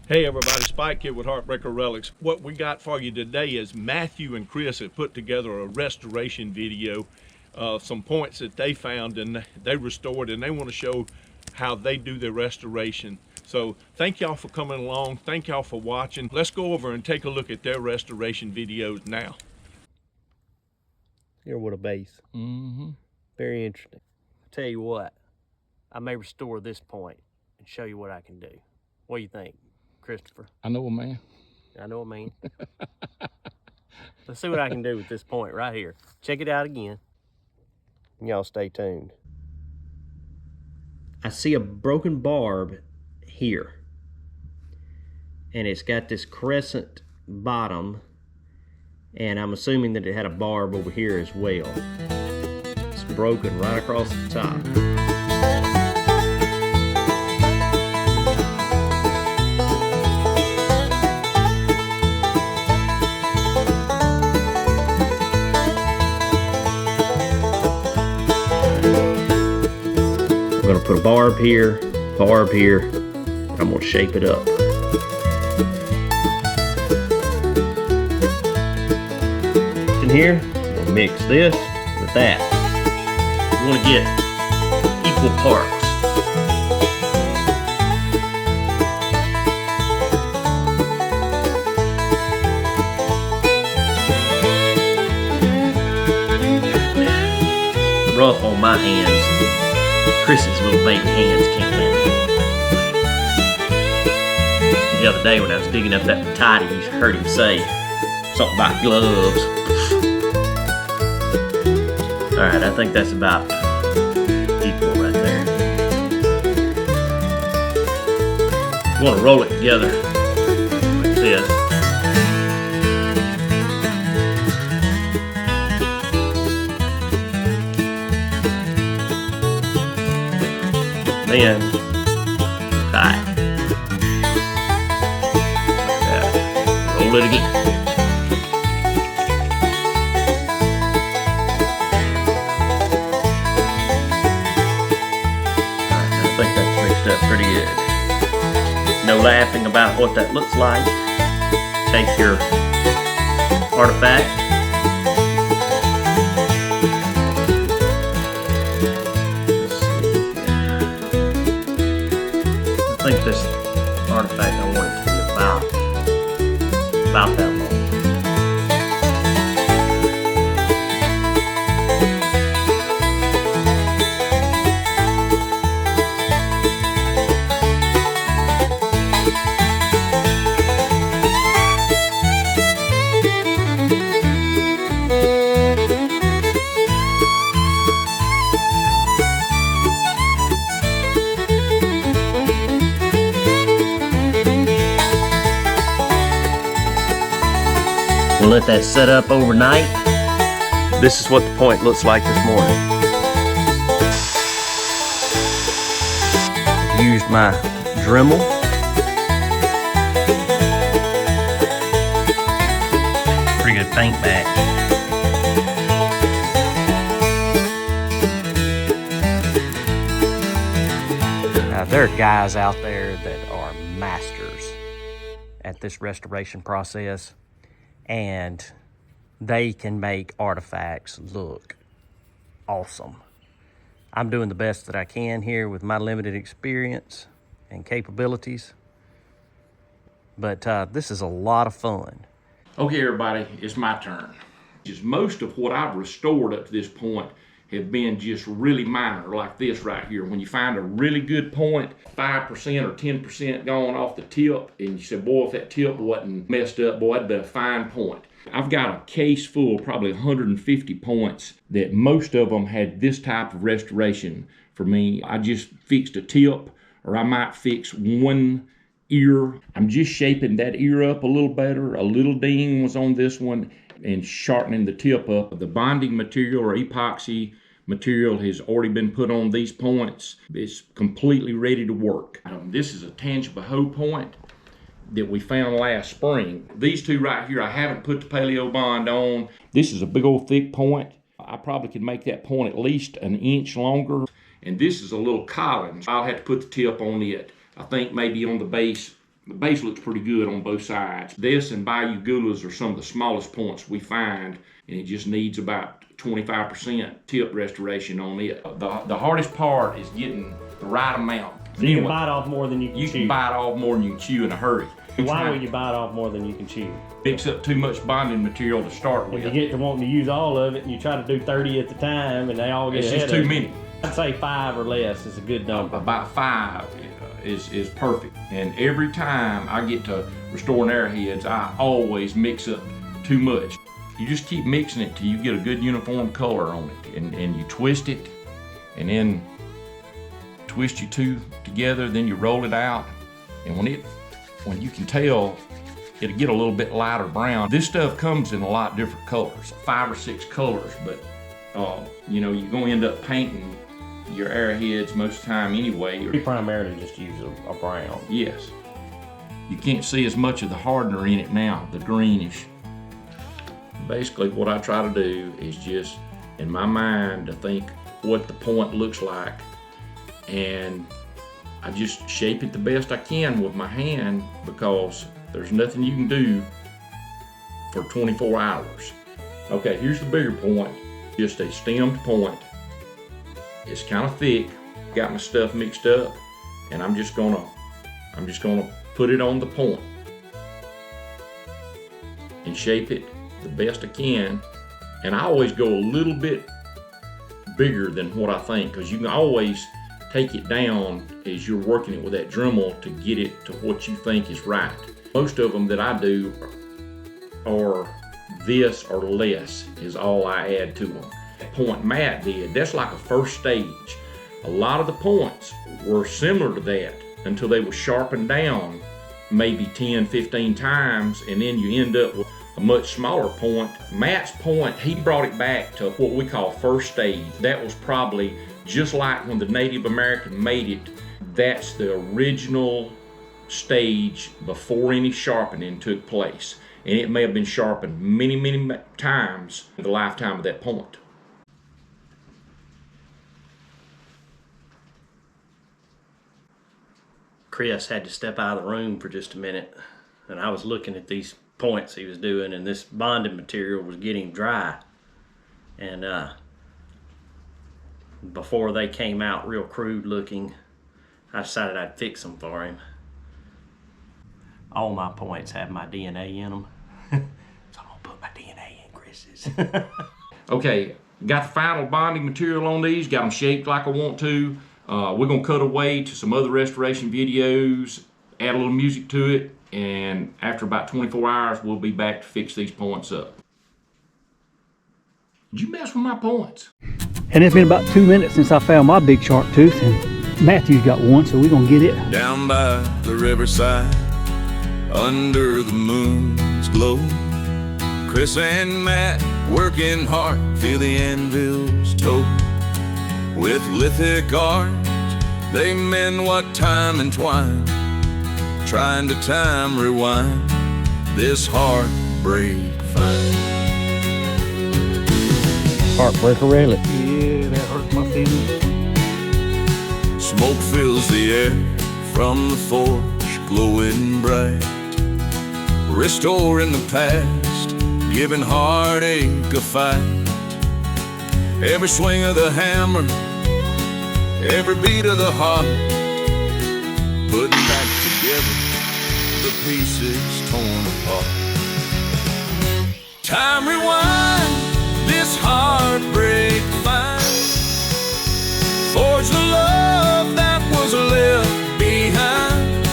Hey everybody, Spike here with Heartbreaker Relics. What we got for you today is Matthew and Chris have put together a restoration video, some points that they found and they restored, and they want to show how they do their restoration. So thank y'all for coming along. Thank y'all for watching. Let's go over and take a look at their restoration videos now. Here with a base. Very interesting. I'll tell you what, I may restore this point and show you what I can do. What do you think, Christopher? I know a man. I know what I mean. Let's see what I can do with this point right here. Check it out again. Y'all stay tuned. I see a broken barb here. And it's got this crescent bottom. And I'm assuming that it had a barb over here as well. It's broken right across the top. I'm gonna put a barb here, and I'm gonna shape it up. In here, I'm gonna mix this with that. You wanna get equal parts. Rough on my hands. Chris's little baby hands can't handle it. The other day when I was digging up that tidy, you heard him say something about gloves. Alright, I think that's about equal right there. You want to roll it together like this. Then tie it. Roll it again. Alright, I think that's mixed up pretty good. No laughing about what that looks like. Take your artifact. I think this artifact, I want it to be about that long. We'll let that set up overnight. This is what the point looks like this morning. Used my Dremel. Pretty good paint match. Now there are guys out there that are masters at this restoration process. And they can make artifacts look awesome. I'm doing the best that I can here with my limited experience and capabilities, but this is a lot of fun. Okay, everybody, it's my turn. Just most of what I've restored up to this point have been just really minor, like this right here. When you find a really good point, 5% or 10% gone off the tip, and you say, boy, if that tip wasn't messed up, boy, that'd been a fine point. I've got a case full, probably 150 points, that most of them had this type of restoration for me. I just fixed a tip, or I might fix one ear. I'm just shaping that ear up a little better. A little ding was on this one, and sharpening the tip up. The bonding material or epoxy material has already been put on these points. It's completely ready to work. This is a tangible hoe point that we found last spring. These two right here, I haven't put the paleo bond on. This is a big old thick point. I probably could make that point at least an inch longer. And this is a little Collins. I'll have to put the tip on it. I think maybe on the base The base looks pretty good on both sides. This and Bayou Gulas are some of the smallest points we find, and it just needs about 25% tip restoration on it. The hardest part is getting the right amount. So you can bite off more than you can chew. You can bite off more than you can chew in a hurry. Why would you bite off more than you can chew? Mix up too much bonding material to start with. If you get to wanting to use all of it and you try to do 30 at the time and they all get ahead of you. It's just too many. I'd say 5 or less is a good number. About 5 is perfect. And every time I get to restoring arrowheads, I always mix up too much. You just keep mixing it till you get a good uniform color on it. And you twist it, and then twist your two together, then you roll it out. And when you can tell, it'll get a little bit lighter brown. This stuff comes in a lot of different colors, 5 or 6 colors, but you know, you're gonna end up painting your arrowheads most of the time anyway. We primarily just use a brown. Yes. You can't see as much of the hardener in it now, the greenish. Basically what I try to do is just, in my mind, to think what the point looks like, and I just shape it the best I can with my hand, because there's nothing you can do for 24 hours. Okay, here's the bigger point, just a stemmed point. It's kind of thick, got my stuff mixed up, and I'm just gonna put it on the point and shape it the best I can. And I always go a little bit bigger than what I think, because you can always take it down as you're working it with that Dremel to get it to what you think is right. Most of them that I do are this or less is all I add to them. That point Matt did, that's like a first stage. A lot of the points were similar to that until they were sharpened down maybe 10, 15 times, and then you end up with a much smaller point. Matt's point, he brought it back to what we call first stage. That was probably just like when the Native American made it. That's the original stage before any sharpening took place. And it may have been sharpened many, many times in the lifetime of that point. Chris had to step out of the room for just a minute, and I was looking at these points he was doing, and this bonding material was getting dry, and before they came out real crude looking, I decided I'd fix them for him. All my points have my DNA in them, so I'm gonna put my DNA in Chris's. Okay, got the final bonding material on these, got them shaped like I want to. We're gonna cut away to some other restoration videos, add a little music to it, and after about 24 hours, we'll be back to fix these points up. Did you mess with my points? And it's been about 2 minutes since I found my big shark tooth, and Matthew's got one, so we're gonna get it. Down by the riverside, under the moon's glow, Chris and Matt working hard, feel the anvil's toe. With lithic art, they mend what time entwined, trying to time rewind this heartbreak find. Heartbreaker Relics. Yeah, that hurts my feelings. Smoke fills the air from the forge, glowing bright, restoring the past, giving heartache a fight. Every swing of the hammer, every beat of the heart, putting back together the pieces torn apart. Time rewind, this heartbreak find, forge the love that was left behind.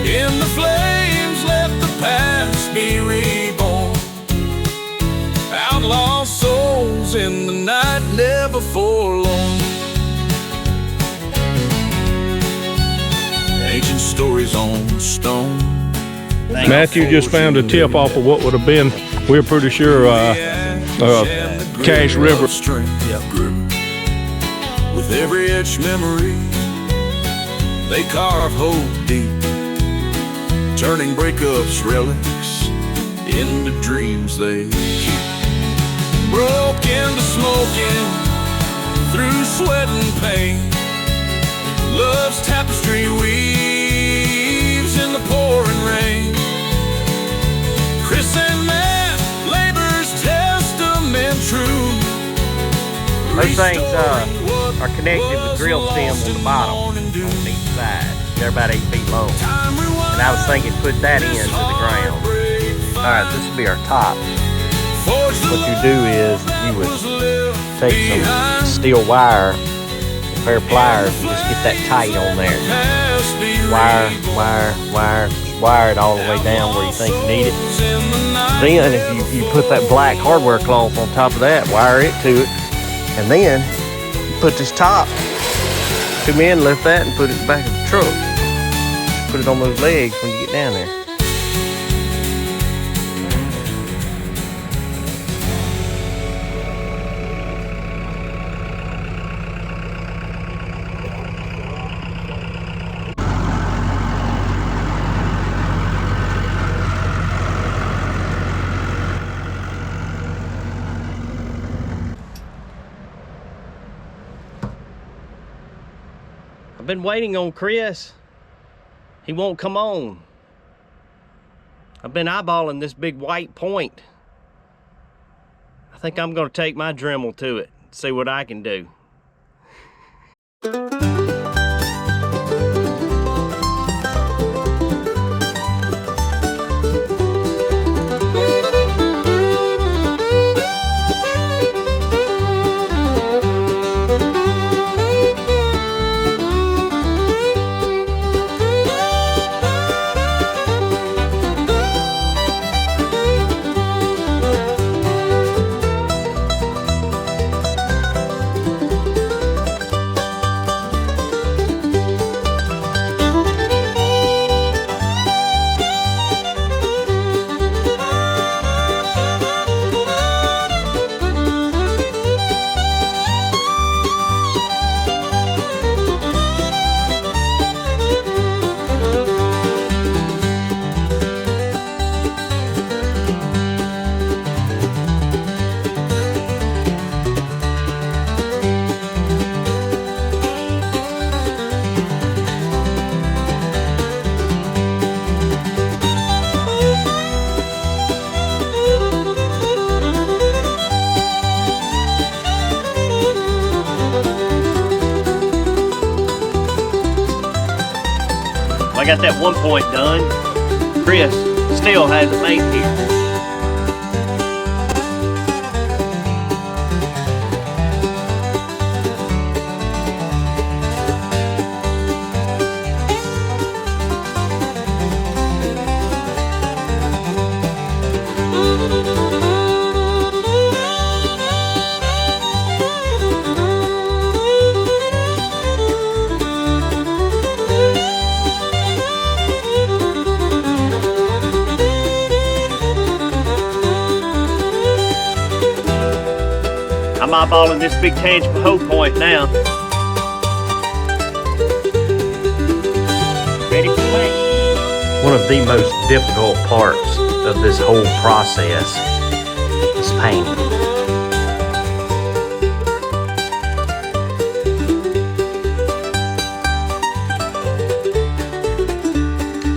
In the flames, let the past be reborn. Outlaw souls in the night, never forlorn. Ancient stories on stone. Matthew just found a tip off of what would have been, we're pretty sure, Cache River. Grew. With every etched memory, they carve hope deep, turning breakups relics into dreams they keep. Broke into smoking through sweat and pain, love's tapestry weave. things are connected with drill stems on the bottom on each side. They're about 8 feet long. And I was thinking put that into the ground. Alright, this will be our top. What you do is you would take some steel wire, a pair of pliers, and just get that tight on there. Wire it all the way down where you think you need it. Then if you put that black hardware cloth on top of that, wire it to it, and then you put this top, come in, lift that, and put it in the back of the truck. Put it on those legs when you get down there. I've been waiting on Chris. He won't come on. I've been eyeballing this big white point. I think I'm gonna take my Dremel to it, see what I can do. I got that one point done. Chris still hasn't made it here. I'm eyeballing this big tangible hoe point now. Ready for paint. One of the most difficult parts of this whole process is painting.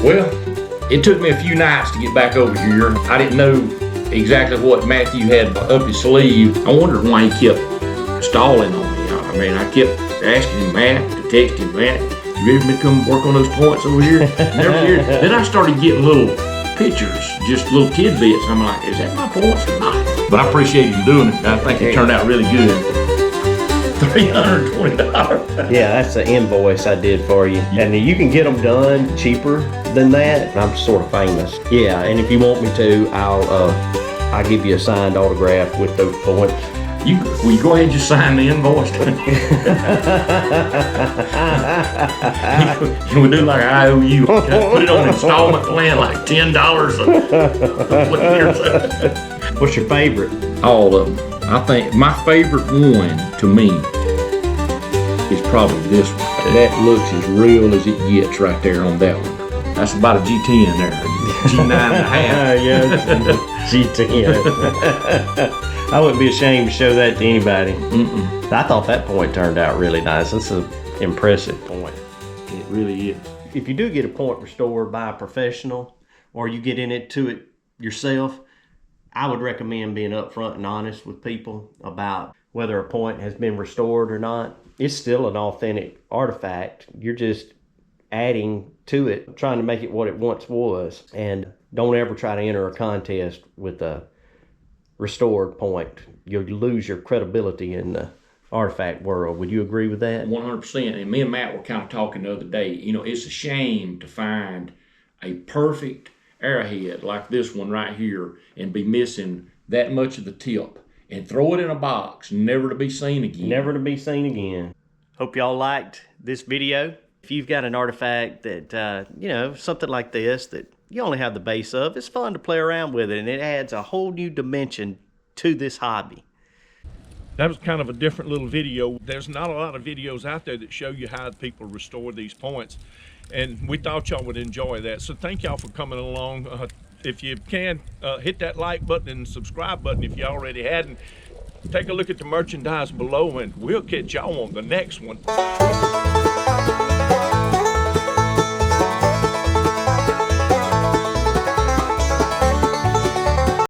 Well, it took me a few nights to get back over here. I didn't know exactly what Matthew had up his sleeve. I wondered why he kept stalling on me. I mean, I kept asking him, Matt, to text him, Matt, you ready for me to come work on those points over here? Never here. Then I started getting little pictures, just little tidbits. I'm like, is that my points or not? But I appreciate him doing it. I think it turned out really good. $320. Yeah, that's an invoice I did for you. And you can get them done cheaper than that. I'm sort of famous. Yeah, and if you want me to, I'll give you a signed autograph with those points. Will you go ahead and just sign the invoice? Can we do like I owe you? Put it on installment plan, like $10 a What's your favorite? All of them. I think my favorite one to me is probably this one. That looks as real as it gets right there on that one. That's about a G10 there, G9 and a half. Yeah, G10. I wouldn't be ashamed to show that to anybody. I thought that point turned out really nice. That's an impressive point. It really is. If you do get a point restored by a professional, or you get into it yourself, I would recommend being upfront and honest with people about whether a point has been restored or not. It's still an authentic artifact. You're just adding to it, trying to make it what it once was. And don't ever try to enter a contest with a restored point. You'll lose your credibility in the artifact world. Would you agree with that? 100%. And me and Matt were kind of talking the other day. You know, it's a shame to find a perfect arrowhead like this one right here and be missing that much of the tip and throw it in a box, never to be seen again. Never to be seen again. Hope y'all liked this video. If you've got an artifact that, you know, something like this that you only have the base of, it's fun to play around with it, and it adds a whole new dimension to this hobby. That was kind of a different little video. There's not a lot of videos out there that show you how people restore these points, and we thought y'all would enjoy that. So thank y'all for coming along. If you can, hit that like button and subscribe button if you already hadn't. Take a look at the merchandise below, and we'll catch y'all on the next one.